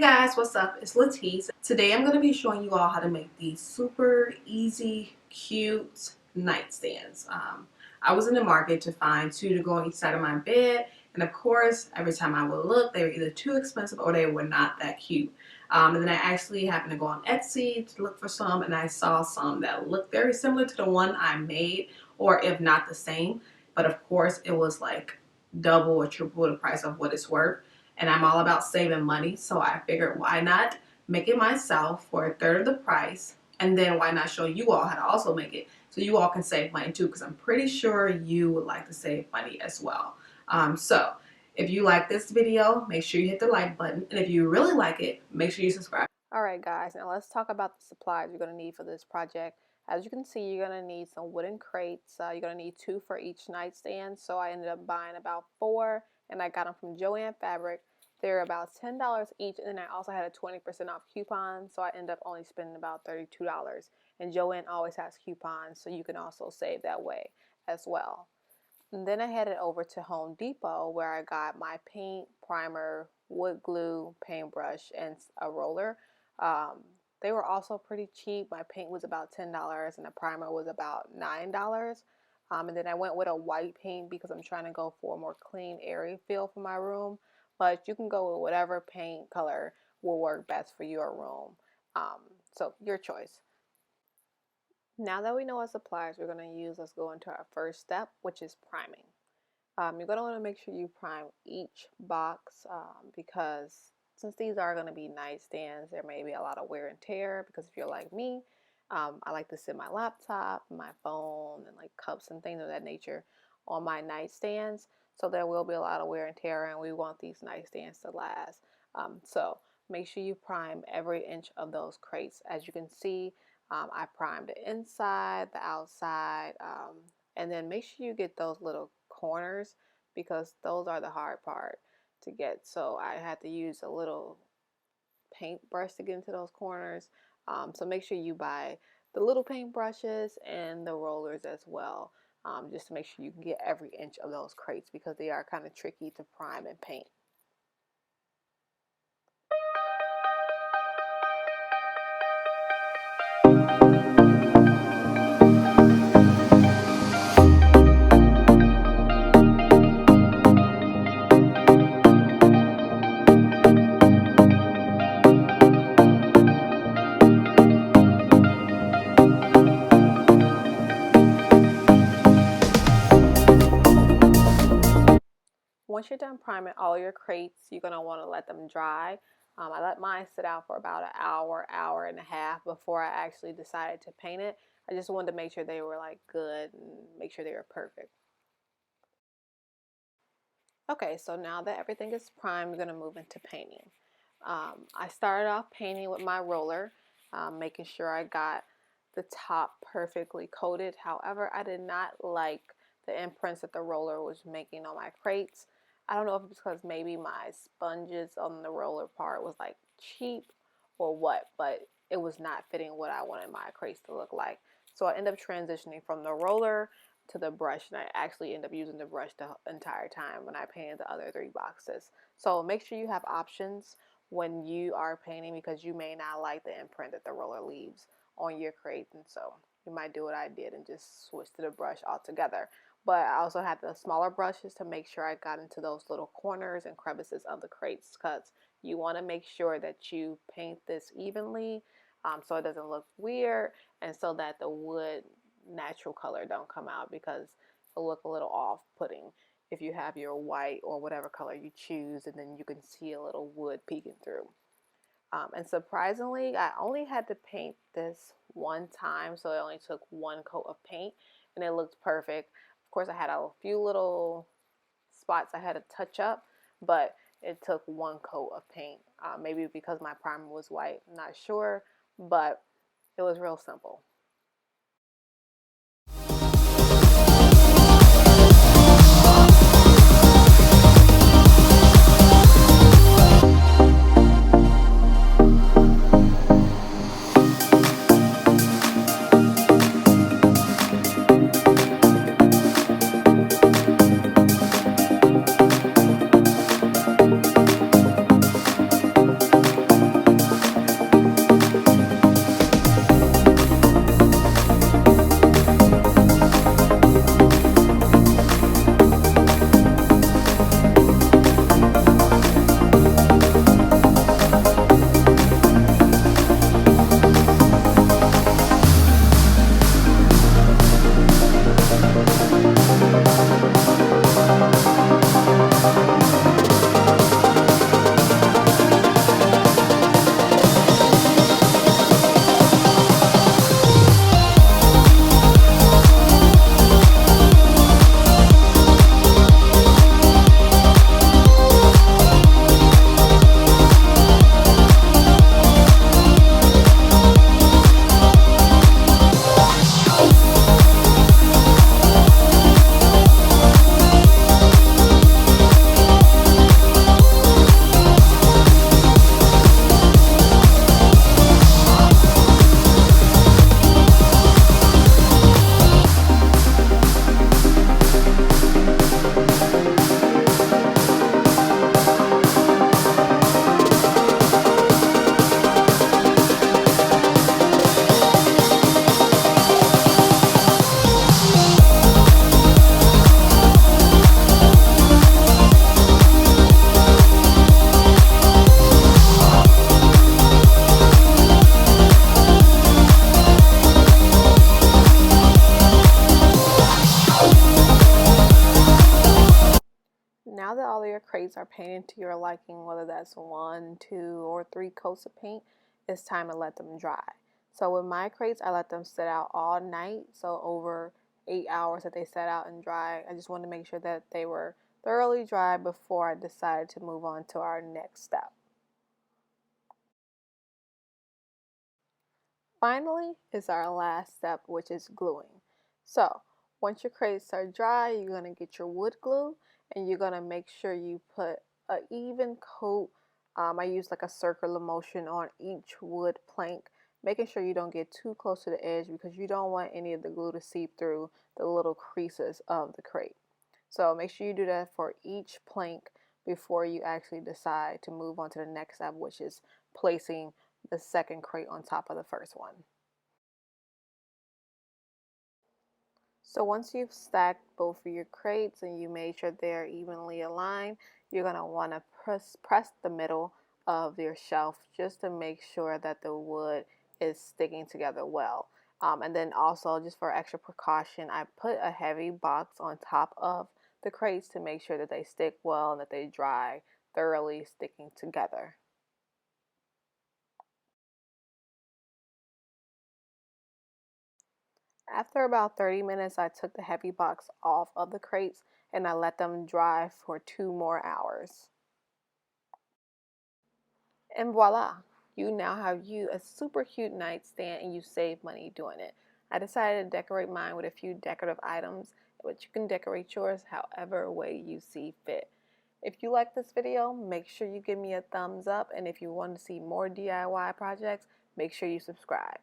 guys, what's up? It's Latice. Today I'm going to be showing you all how to make these super easy, cute nightstands. I was in the market to find two to go on each side of my bed, and of course, every time I would look, they were either too expensive or they were not that cute. And then I actually happened to go on Etsy to look for some, and I saw some that looked very similar to the one I made, or if not the same. But of course, it was like double or triple the price of what it's worth. And I'm all about saving money, so I figured why not make it myself for a third of the price, and then why not show you all how to also make it so you all can save money too, because I'm pretty sure you would like to save money as well. So if you like this video, make sure you hit the like button, and if you really like it, make sure you subscribe. Alright guys, now let's talk about the supplies you're going to need for this project. As you can see, you're going to need some wooden crates. You're going to need 2 for each nightstand, so I ended up buying about 4, and I got them from Joann Fabric. They're about $10 each, and then I also had a 20% off coupon, so I ended up only spending about $32. And Joann always has coupons, so you can also save that way as well. And then I headed over to Home Depot, where I got my paint, primer, wood glue, paintbrush, and a roller. They were also pretty cheap. My paint was about $10 and the primer was about $9. And then I went with a white paint because I'm trying to go for a more clean, airy feel for my room. But you can go with whatever paint color will work best for your room. So your choice. Now that we know what supplies we're going to use, let's go into our first step, which is priming. You're going to want to make sure you prime each box because since these are going to be nightstands, there may be a lot of wear and tear, because if you're like me, I like to sit my laptop, my phone, and like cups and things of that nature on my nightstands. So there will be a lot of wear and tear, and we want these nightstands to last. So make sure you prime every inch of those crates. As you can see, I primed the inside, the outside, and then make sure you get those little corners, because those are the hard part to get. So I had to use a little paintbrush to get into those corners. So make sure you buy the little paintbrushes and the rollers as well, just to make sure you can get every inch of those crates, because they are kind of tricky to prime and paint. Once you're done priming all your crates, you're going to want to let them dry. I let mine sit out for about an hour, hour and a half before I actually decided to paint it. I just wanted to make sure they were like good and make sure they were perfect. Okay, so now that everything is primed, we're going to move into painting. I started off painting with my roller, making sure I got the top perfectly coated. However, I did not like the imprints that the roller was making on my crates. I don't know if it's because maybe my sponges on the roller part was like cheap or what, but it was not fitting what I wanted my crates to look like. So I ended up transitioning from the roller to the brush, and I actually end up using the brush the entire time when I painted the other 3 boxes. So make sure you have options when you are painting, because you may not like the imprint that the roller leaves on your crate, and so you might do what I did and just switch to the brush altogether. But I also had the smaller brushes to make sure I got into those little corners and crevices of the crates, because you want to make sure that you paint this evenly, so it doesn't look weird, and so that the wood natural color don't come out, because it'll look a little off-putting if you have your white or whatever color you choose and then you can see a little wood peeking through. And surprisingly, I only had to paint this one time, so it only took 1 coat of paint and it looked perfect. Of course, I had a few little spots I had to touch up, but it took 1 coat of paint. Maybe because my primer was white, I'm not sure, but it was real simple. your crates are painted to your liking, whether that's 1, 2, or 3 coats of paint, it's time to let them dry. So with my crates, I let them sit out all night, so over 8 hours that they sat out and dry. I just wanted to make sure that they were thoroughly dry before I decided to move on to our next step. Finally is our last step, which is gluing. So once your crates are dry, you're going to get your wood glue and you're going to make sure you put an even coat. I use like a circular motion on each wood plank, making sure you don't get too close to the edge because you don't want any of the glue to seep through the little creases of the crate. So make sure you do that for each plank before you actually decide to move on to the next step, which is placing the second crate on top of the first one. So once you've stacked both of your crates and you made sure they're evenly aligned, you're going to want to press the middle of your shelf just to make sure that the wood is sticking together well. And then also, just for extra precaution, I put a heavy box on top of the crates to make sure that they stick well and that they dry thoroughly sticking together. After about 30 minutes, I took the heavy box off of the crates and I let them dry for 2 more hours. And voila, you now have a super cute nightstand and you save money doing it. I decided to decorate mine with a few decorative items, but you can decorate yours however way you see fit. If you like this video, make sure you give me a thumbs up, and if you want to see more DIY projects, make sure you subscribe.